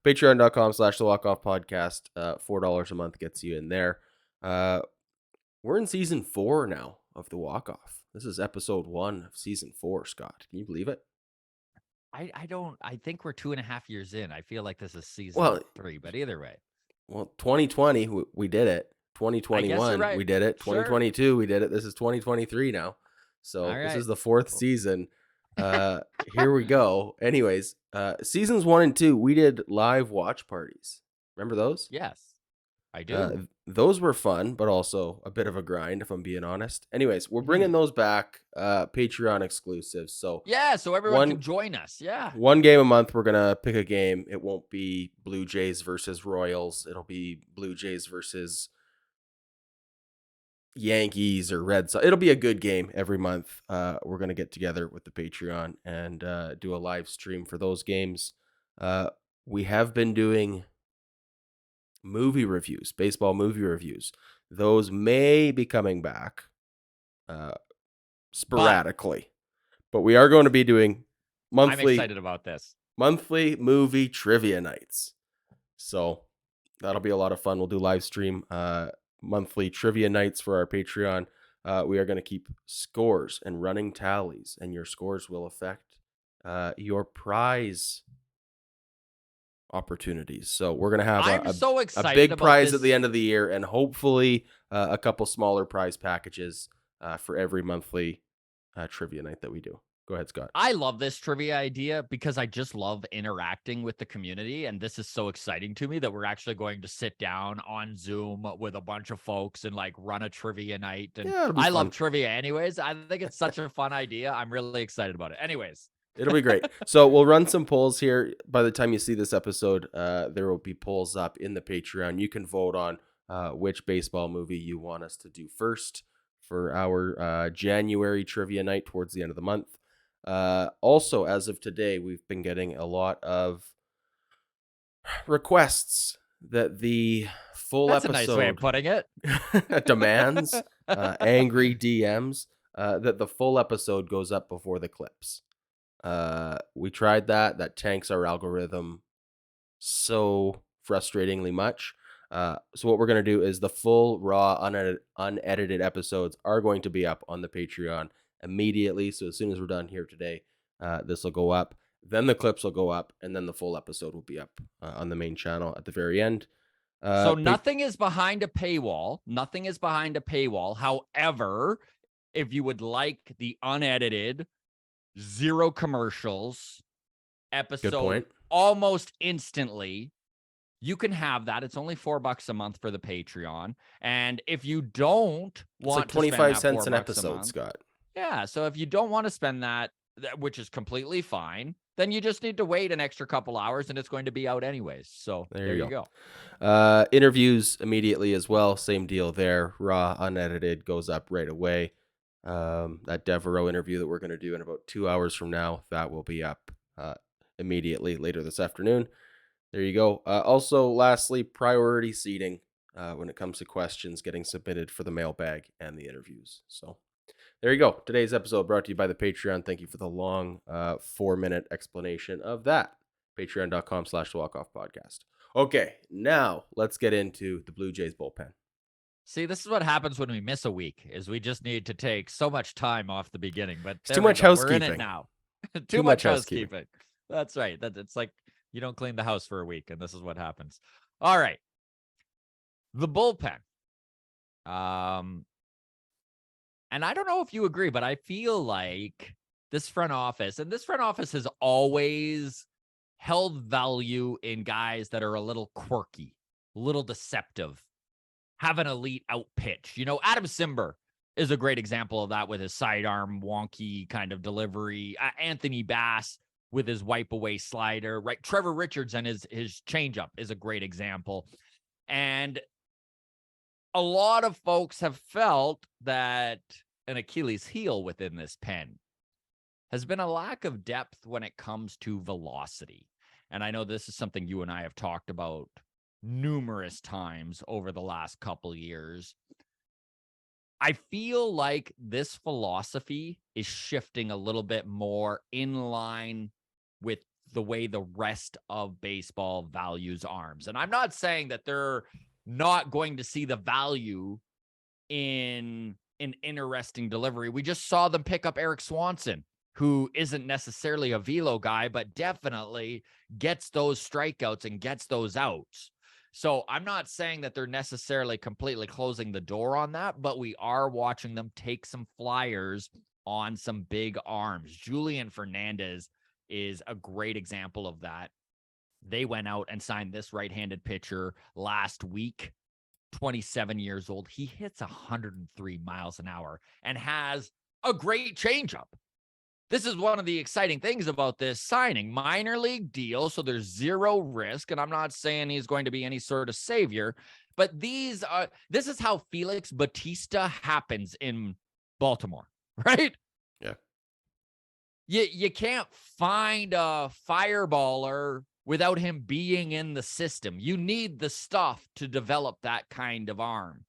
Patreon.com/the Walk-Off Podcast. $4 a month gets you in there. We're in season 4 now of the Walk-Off. This is episode 1 of season 4, Scott. Can you believe it? I think we're 2.5 years in. I feel like this is season Well, 3, but either way. 2020, we did it. I guess you're 2021, right. we did it. Sure. 2022, we did it. This is 2023 now. So All this right. is the 4th season. Here we go. Anyways, seasons 1 and 2, we did live watch parties. Remember those? Yes, I do. Those were fun, but also a bit of a grind, if I'm being honest. Anyways, we're Mhm. bringing those back, Patreon exclusives. So Yeah, so everyone can join us. Yeah. one game a month, we're gonna pick a game. It won't be Blue Jays versus Royals. It'll be Blue Jays versus Yankees or Red Sox. It'll be a good game every month. We're gonna get together with the Patreon and do a live stream for those games. We have been doing movie reviews, baseball movie reviews. Those may be coming back sporadically, but we are going to be doing I'm excited about this. monthly movie trivia nights. So that'll be a lot of fun. We'll do live stream monthly trivia nights for our Patreon. We are going to keep scores and running tallies, and your scores will affect your prize opportunities. So we're going to have I'm so a excited big about prize this. at the end of the year, and hopefully a couple smaller prize packages for every monthly trivia night that we do. Go ahead, Scott. I love this trivia idea because I just love interacting with the community. And this is so exciting to me that we're actually going to sit down on Zoom with a bunch of folks and like run a trivia night. And Yeah, it'll be I fun. love trivia anyways. I think it's such a fun idea. I'm really excited about it. Anyways. It'll be great. So we'll run some polls here. By the time you see this episode, there will be polls up in the Patreon. You can vote on which baseball movie you want us to do first for our January trivia night towards the end of the month. Also, as of today, we've been getting a lot of requests that the full That's episode a nice way of putting it. demands, angry DMs, that the full episode goes up before the clips. We tried that tanks our algorithm so frustratingly much. So what we're going to do is the full raw unedited episodes are going to be up on the Patreon immediately. So as soon as we're done here today, this will go up, then the clips will go up, and then the full episode will be up on the main channel at the very end. So nothing is behind a paywall. Nothing is behind a paywall. However, if you would like the unedited, zero commercials episode almost instantly, you can have that. It's only $4 a month for the Patreon. And if you don't want it's like 25 cents an episode, Scott. Yeah. So if you don't want to spend that, which is completely fine, then you just need to wait an extra couple hours and it's going to be out anyways. So there you go. Interviews immediately as well. Same deal there. Raw, unedited goes up right away. That Devereaux interview that we're going to do in about 2 hours from now, that will be up immediately later this afternoon. There you go. Also, lastly, priority seating when it comes to questions getting submitted for the mailbag and the interviews. So there you go. Today's episode brought to you by the Patreon. Thank you for the long 4-minute explanation of that. Patreon.com/walkoff podcast. Okay, now let's get into the Blue Jays bullpen. See, this is what happens when we miss a week, is we just need to take so much time off the beginning. But it's too much housekeeping. We're in it now. too much housekeeping. That's right. It's like you don't clean the house for a week, and this is what happens. All right. The bullpen. And I don't know if you agree, but I feel like this front office has always held value in guys that are a little quirky, a little deceptive, have an elite out pitch. You know, Adam Simber is a great example of that with his sidearm wonky kind of delivery. Anthony Bass with his wipe away slider, right? Trevor Richards and his changeup is a great example. And a lot of folks have felt that an Achilles heel within this pen has been a lack of depth when it comes to velocity. And I know this is something you and I have talked about numerous times over the last couple years. I feel like this philosophy is shifting a little bit more in line with the way the rest of baseball values arms. And I'm not saying that they're not going to see the value in an interesting delivery. We just saw them pick up Eric Swanson, who isn't necessarily a velo guy, but definitely gets those strikeouts and gets those outs. So I'm not saying that they're necessarily completely closing the door on that, but we are watching them take some flyers on some big arms. Julian Fernandez is a great example of that. They went out and signed this right-handed pitcher last week, 27 years old. He hits 103 miles an hour and has a great changeup. This is one of the exciting things about this signing. Minor league deal, so there's zero risk, and I'm not saying he's going to be any sort of savior, but this is how Felix Bautista happens in Baltimore, right? Yeah. You can't find a fireballer without him being in the system. You need the stuff to develop that kind of arm.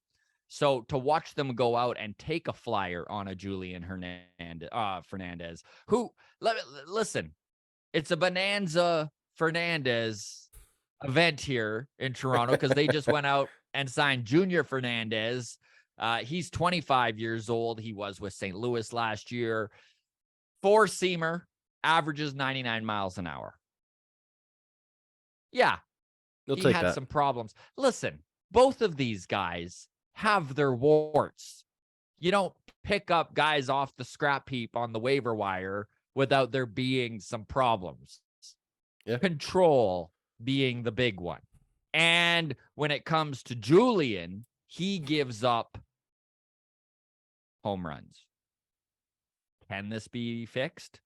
So to watch them go out and take a flyer on a Julian Fernandez, who, listen, it's a Bonanza Fernandez event here in Toronto because they just went out and signed Junior Fernandez. He's 25 years old. He was with St. Louis last year. Four-seamer, averages 99 miles an hour. Yeah, You'll he take had that. some problems. Listen, both of these guys have their warts. You don't pick up guys off the scrap heap on the waiver wire without there being some problems. Yeah. Control being the big one. And when it comes to Julian, he gives up home runs. Can this be fixed?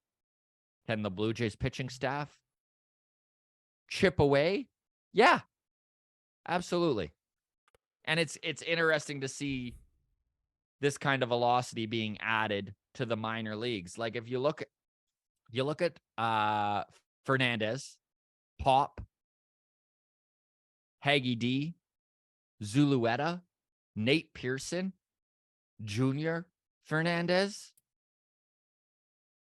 Can the Blue Jays pitching staff chip away? Yeah, absolutely. And it's interesting to see this kind of velocity being added to the minor leagues. Like if you look at Fernandez, Pop, Haggy D, Zulueta, Nate Pearson, Junior Fernandez.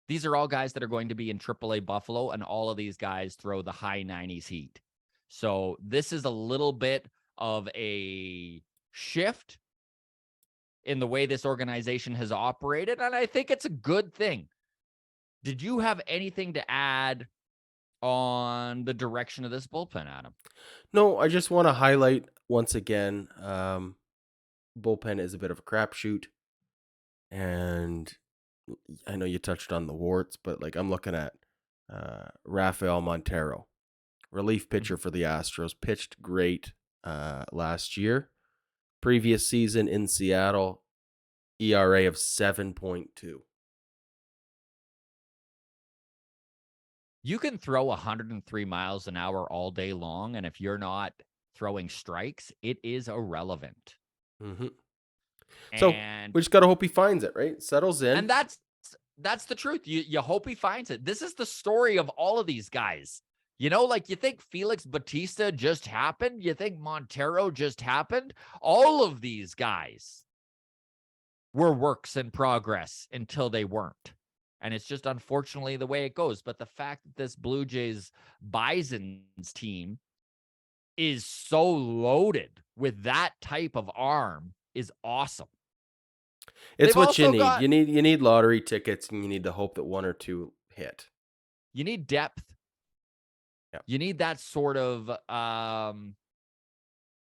These are all guys that are going to be in AAA Buffalo, and all of these guys throw the high 90s heat. So this is a little bit of a shift in the way this organization has operated, and I think it's a good thing. Did you have anything to add on the direction of this bullpen, Adam? No, I just want to highlight once again, bullpen is a bit of a crapshoot, and I know you touched on the warts, but like I'm looking at Rafael Montero, relief pitcher for the Astros, pitched great last year. Previous season in Seattle, ERA of 7.2. You can throw 103 miles an hour all day long, and if you're not throwing strikes, it is irrelevant. Mm-hmm. So we just got to hope he finds it, right? Settles in. And that's the truth. You hope he finds it. This is the story of all of these guys. You know, like you think Felix Bautista just happened? You think Montero just happened? All of these guys were works in progress until they weren't. And it's just unfortunately the way it goes. But the fact that this Blue Jays Bison's team is so loaded with that type of arm is awesome. It's what you need. You need lottery tickets, and you need to hope that one or two hit. You need depth. Yep. You need that sort of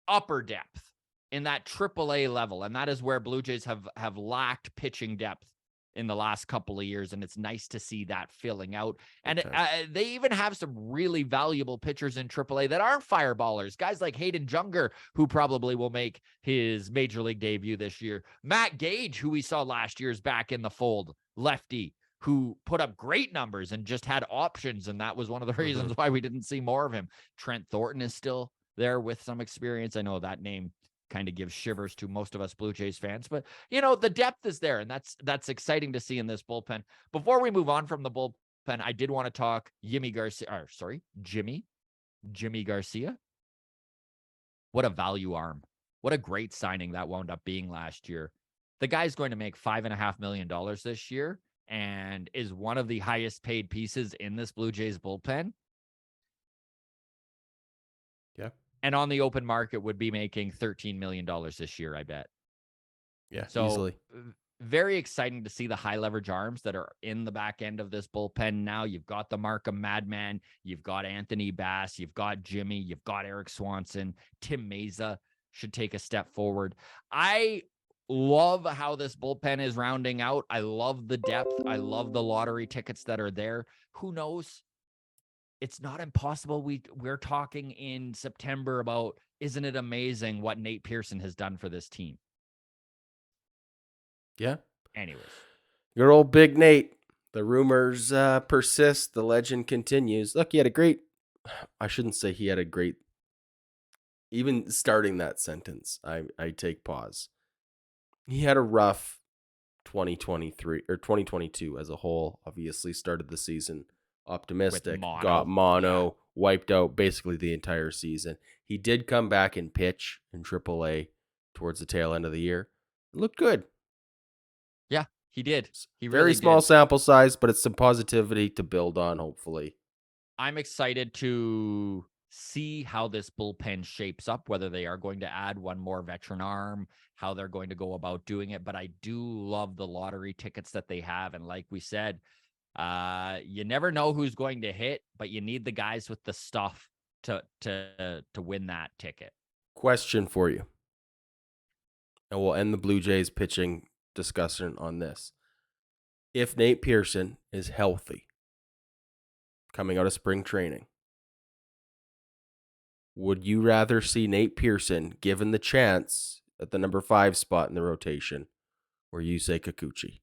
upper depth in that AAA level, and that is where Blue Jays have lacked pitching depth in the last couple of years, and it's nice to see that filling out. And they even have some really valuable pitchers in AAA that aren't fireballers. Guys like Hayden Junger, who probably will make his major league debut this year. Matt Gage, who we saw last year, is back in the fold. Lefty, who put up great numbers and just had options, and that was one of the reasons why we didn't see more of him. Trent Thornton is still there with some experience. I know that name kind of gives shivers to most of us Blue Jays fans, but you know, the depth is there, and that's exciting to see in this bullpen. Before we move on from the bullpen, I did want to talk Jimmy Garcia. What a value arm. What a great signing that wound up being last year. The guy's going to make $5.5 million this year and is one of the highest paid pieces in this Blue Jays bullpen. Yeah. And on the open market would be making $13 million this year, I bet. Yeah. So Easily. very exciting to see the high leverage arms that are in the back end of this bullpen now. You've got the Markham Madman, you've got Anthony Bass, you've got Jimmy, you've got Eric Swanson, Tim Meza should take a step forward. I love how this bullpen is rounding out. I love the depth. I love the lottery tickets that are there. Who knows? It's not impossible. We're talking in September about, isn't it amazing what Nate Pearson has done for this team? Yeah. Anyways. Your old Big Nate. The rumors persist. The legend continues. Look, he had a great. I shouldn't say he had a great. Even starting that sentence, I take pause. He had a rough 2023 or 2022 as a whole. Obviously, started the season With optimistic, got mono. Yeah. mono, wiped out basically the entire season. He did come back and pitch in AAA towards the tail end of the year. Looked good. Yeah, he did. He Very really small did. sample size, but it's some positivity to build on, hopefully. I'm excited to see how this bullpen shapes up, whether they are going to add one more veteran arm, how they're going to go about doing it. But I do love the lottery tickets that they have. And like we said, you never know who's going to hit, but you need the guys with the stuff to win that ticket. Question for you, and we'll end the Blue Jays pitching discussion on this. If Nate Pearson is healthy coming out of spring training, would you rather see Nate Pearson given the chance at the number 5 spot in the rotation or Yusei Kikuchi?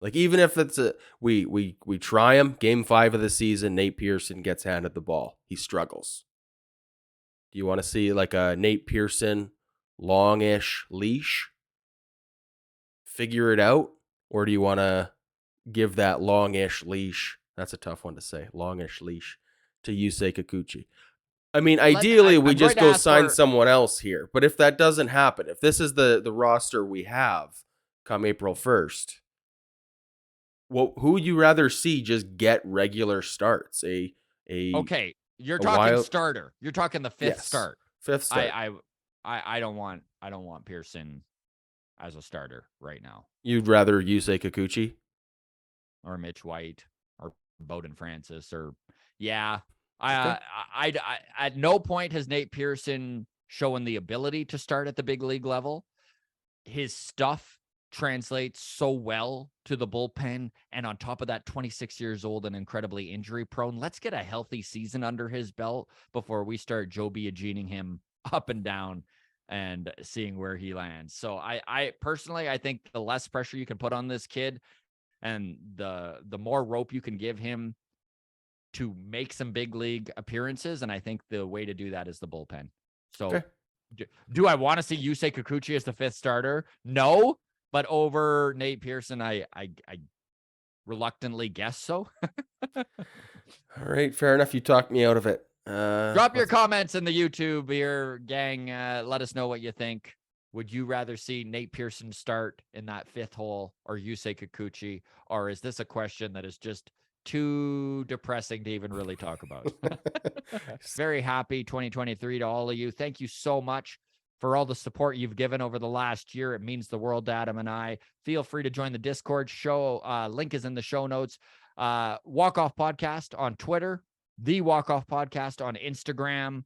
Like, even if it's we try him, game 5 of the season, Nate Pearson gets handed the ball. He struggles. Do you want to see like a Nate Pearson longish leash? Figure it out? Or do you want to give that longish leash? That's a tough one to say. Longish leash to Yusei Kikuchi. I mean, ideally, we I'm going just to go ask sign for someone else here. But if that doesn't happen, if this is the roster we have come April 1st, well, who would you rather see just get regular starts? A okay. You're a talking wild starter. You're talking the fifth yes, start. 5th start. I don't want Pearson as a starter right now, You'd rather Yusei Kikuchi? or Mitch White, or Bowden Francis, or yeah. Okay. I at no point has Nate Pearson shown the ability to start at the big league level. His stuff translates so well to the bullpen, and on top of that, 26 years old and incredibly injury prone. Let's get a healthy season under his belt before we start Joe Biagining him up and down and seeing where he lands. So I personally, I think the less pressure you can put on this kid, and the more rope you can give him to make some big league appearances, and I think the way to do that is the bullpen. So Okay. do I want to see Yusei Kikuchi as the 5th starter? No, but over Nate Pearson, I reluctantly guess so. All right, fair enough. You talked me out of it. Drop your comments in the YouTube here, gang. Let us know what you think. Would you rather see Nate Pearson start in that 5th hole or Yusei Kikuchi? Or is this a question that is just too depressing to even really talk about? Very happy 2023 to all of you. Thank you so much for all the support you've given over the last year. It means the world to Adam and I. Feel free to join the Discord show. Link is in the show notes. Walk Off Podcast on Twitter, the Walk Off Podcast on Instagram,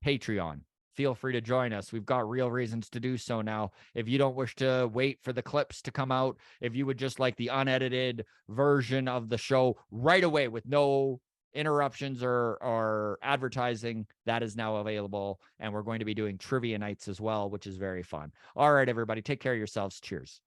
Patreon. Feel free to join us. We've got real reasons to do so now. If you don't wish to wait for the clips to come out, if you would just like the unedited version of the show right away with no interruptions or advertising, that is now available. And we're going to be doing trivia nights as well, which is very fun. All right, everybody, take care of yourselves. Cheers.